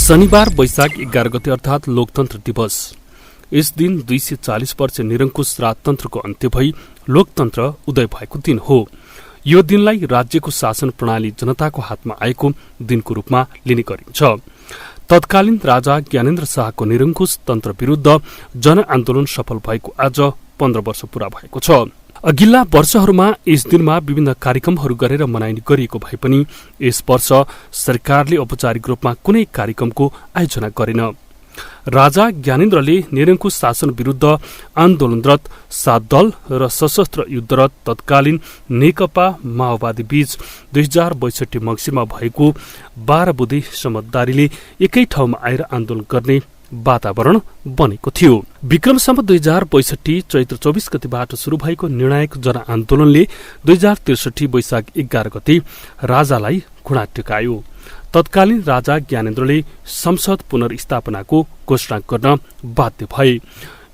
शनिबार वैशाख 11 गते अर्थात् लोकतन्त्र दिवस। यस दिन 240 वर्ष निरङ्कुश राजतन्त्रको अन्त्य भई लोकतन्त्र उदय भएको दिन हो। यो दिनलाई राज्यको शासन प्रणाली जनताको हातमा आएको दिनको रूपमा लिने गरिन्छ। तत्कालीन राजा ज्ञानेन्द्र शाहको निरङ्कुश तन्त्र विरूद्ध जनआन्दोलन सफल भएको आज 15 वर्ष पूरा भएको छ। अघिल्ला वर्षहरूमा यस दिनमा विभिन्न कार्यक्रमहरू गरेर मनाइने गरिएको भए पनि यस वर्ष सरकारले औपचारिक रूपमा कुनै कार्यक्रमको आयोजना गरेन। राजा ज्ञानेन्द्रले निरङ्कुश शासन विरूद्ध आन्दोलनरत 7 दल र सशस्त्र युद्धरत तत्कालीन नेकपा माओवादी बीच 2062 मङ्सिरमा भएको 12 बुँदे समझदारीले एकै ठाउँमा आएर आन्दोलन गर्ने वातावरण बनेको थियो। विक्रम सम्वत 2062 चैत्र 24 गतिबाट शुरू भएको निर्णायक जनआन्दोलनले 2063 वैशाख 11 गते राजालाई घुँडा टेकायो। तत्कालीन राजा ज्ञानेन्द्रले संसद पुनर्स्थापनाको घोषणा गर्न बाध्य भए।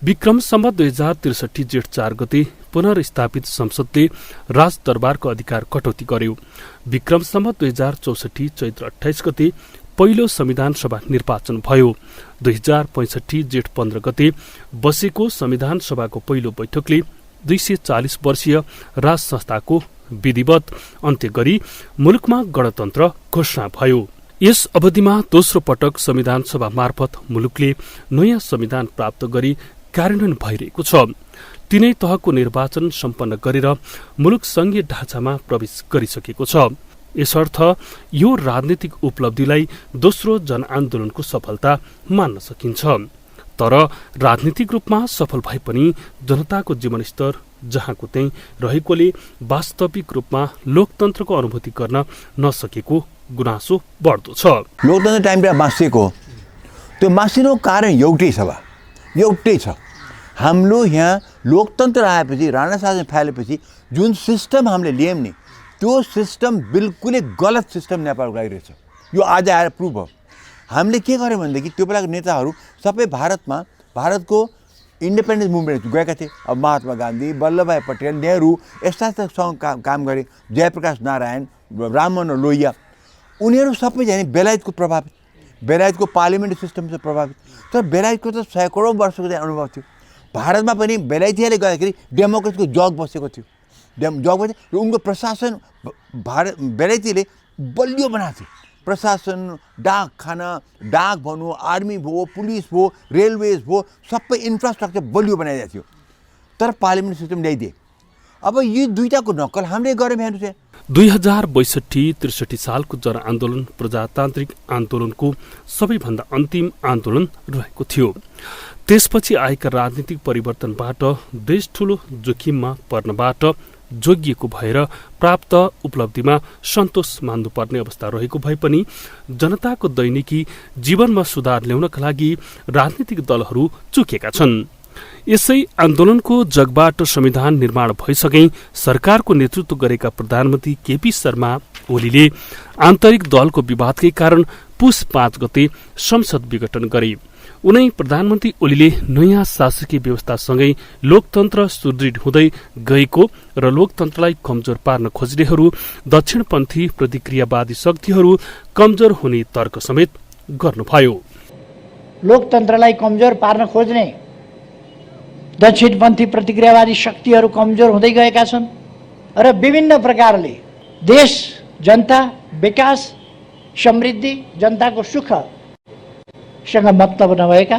विक्रम सम्वत 2063 जेठ 4 गते पुनर्स्थापित संसदले राजदरबारको अधिकार कटौती गर्यो। विक्रम सम्वत 2064 चैत्र 28 गते पहिलो संविधान सभा निर्वाचन भयो। 2065 जेठ 15 गते बसेको संविधान सभाको पहिलो बैठकले 240 वर्षीय राज संस्थाको विधिवत अन्त्य गरी मुलुकमा गणतन्त्र घोषणा भयो। यस अवधिमा दोस्रो पटक संविधान सभा मार्फत मुलुकले नयाँ संविधान प्राप्त गरी कार्यान्वयन भइरहेको छ। तीनै तहको निर्वाचन सम्पन्न गरेर मुलुक संघीय ढाँचामा प्रवेश गरिसकेको छ। यसर्थ यो राजनीतिक उपलब्धिलाई दोस्रो जनआन्दोलनको सफलता मान्न सकिन्छ। तर राजनीतिक रूपमा सफल भए पनि जनताको जीवनस्तर जहाँको त्यही रहेकोले वास्तविक रूपमा लोकतन्त्रको अनुभूति गर्न नसकेको गुनासो बढ्दो छ। लोकतन्त्र टाइममा मासिएको त्यो मासिनुको कारण एउटै छ। हाम्रो यहाँ लोकतन्त्र आएपछि राणा शासन फैलेपछि जुन सिस्टम हामीले लियौँ नि त्यो सिस्टम बिल्कुलै गलत सिस्टम नेपालको लागि रहेछ। यो आज आएर प्रुभ भयो। हामीले के गर्यौँ भनेदेखि त्यो बेलाको नेताहरू सबै भारतको इन्डिपेन्डेन्स मुभमेन्ट गएका थिए। अब महात्मा गान्धी, वल्लभभाई पटेल, नेहरू यस्तासँग काम गरे, जयप्रकाश नारायण, राममनोहर लोहिया, उनीहरू सबैजना बेलायतको प्रभावित, बेलायतको पार्लियामेन्ट्री सिस्टमबाट प्रभावित। तर बेलायतको त सैकडौँ वर्षको चाहिँ अनुभव थियो। भारतमा पनि बेलायतीले गर्दाखेरि डेमोक्रेसीको जग बसेको थियो। र उनको प्रशासन बेलायतीले बलियो बनाएको थियो। प्रशासन, डाकखाना, डाक भनौँ, आर्मी भयो, पुलिस भयो, रेलवेज भयो, सबै इन्फ्रास्ट्रक्चर बलियो बनाइदिएको थियो। तर पार्लियामेन्ट सिस्टम ल्याइदिए। अब यी दुईटाको नक्कल हामीले गऱ्यौँ। हेर्नुहोस्, 2062-63 सालको जनआन्दोलन प्रजातान्त्रिक आन्दोलनको सबैभन्दा अन्तिम आन्दोलन रहेको थियो। त्यसपछि आएका राजनीतिक परिवर्तनबाट देश ठूलो जोखिममा पर्नबाट जोगिएको भएर प्राप्त उपलब्धिमा सन्तोष मान्नुपर्ने अवस्था रहेको भए पनि जनताको दैनिकी जीवनमा सुधार ल्याउनका लागि राजनीतिक दलहरू चुकेका छन्। यसै आन्दोलनको जगबाट संविधान निर्माण भइसकै सरकारको नेतृत्व गरेका प्रधानमन्त्री केपी शर्मा ओलीले आन्तरिक दलको विवादकै कारण पुस 5 गते संसद विघटन गरे। उनै प्रधानमन्त्री ओलीले नयाँ शासकीय व्यवस्थासँगै लोकतन्त्र सुदृढ हुँदै गएको र लोकतन्त्रलाई कमजोर पार्न खोज्नेहरू दक्षिणपन्थी प्रतिक्रियावादी शक्तिहरू कमजोर हुने तर्क समेत गर्नुभयो। लोकतन्त्रलाई कमजोर पार्न खोज्ने दक्षिणपन्थी प्रतिक्रियावादी शक्तिहरू कमजोर हुँदै गएका छन् र विभिन्न प्रकारले देश, जनता, विकास, समृद्धि, जनताको सुख सँग मतलब नभएका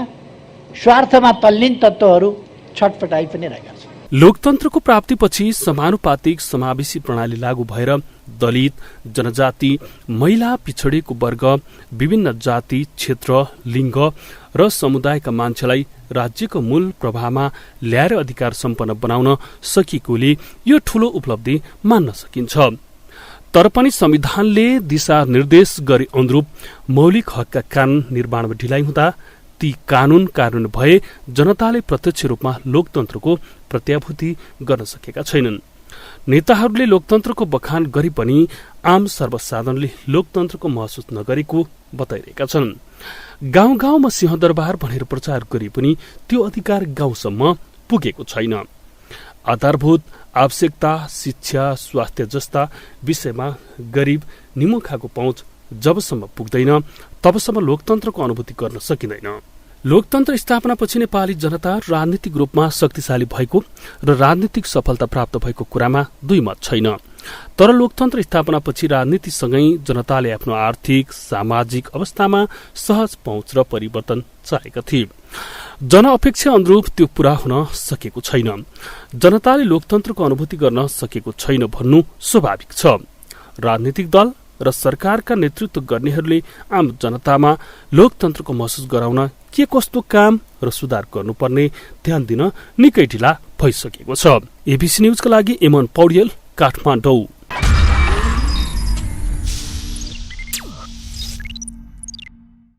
स्वार्थमा तल्लीन तत्त्वहरू छटपटाई पनि रहेका छन्। लोकतन्त्रको प्राप्तिपछि समानुपातिक समावेशी प्रणाली लागू भएर दलित, जनजाति, महिला, पिछडिएको वर्ग, विभिन्न जाति, क्षेत्र, लिङ्ग र समुदायका मान्छेलाई राज्यको मूल प्रवाहमा ल्याएर अधिकार सम्पन्न बनाउन सकिएकोले यो ठूलो उपलब्धि मान्न सकिन्छ। तर पनि संविधानले दिशा निर्देश गरे अनुरूप मौलिक हकका कानून निर्माणमा ढिलाइ हुँदा ती कानून कार्यान्वयन भए जनताले प्रत्यक्ष रूपमा लोकतन्त्रको प्रत्याभूति गर्न सकेका छैनन्। नेताहरूले लोकतन्त्रको बखान गरे पनि आम सर्वसाधारणले लोकतन्त्रको महसुस नगरेको बताइरहेका छन्। गाउँ गाउँमा सिंहदरबार भनेर प्रचार गरे पनि त्यो अधिकार गाउँसम्म पुगेको छैन। आधारभूत आवश्यकता, शिक्षा, स्वास्थ्य जस्ता विषयमा गरीब निमुखाको पहुँच जबसम्म पुग्दैन तबसम्म लोकतन्त्रको अनुभूति गर्न सकिँदैन। लोकतन्त्र स्थापनापछि नेपाली जनता राजनीतिक रूपमा शक्तिशाली भएको र राजनीतिक सफलता प्राप्त भएको कुरामा दुई मत छैन। तर लोकतन्त्र स्थापनापछि राजनीतिसँगै जनताले आफ्नो आर्थिक सामाजिक अवस्थामा सहज पहुँच र परिवर्तन चाहेका थिए। जनअपेक्षा अनुरूप त्यो पूरा हुन सकेको छैन। जनताले लोकतन्त्रको अनुभूति गर्न सकेको छैन भन्नु स्वाभाविक छ। राजनीतिक दल र सरकारका नेतृत्व गर्नेहरूले आम जनतामा लोकतन्त्रको महसुस गराउन के कस्तो काम र सुधार गर्नुपर्ने ध्यान दिन निकै ढिला भइसकेको छ। एबीसी न्यूजका लागि एमन पौडेल, काठमाडौँ।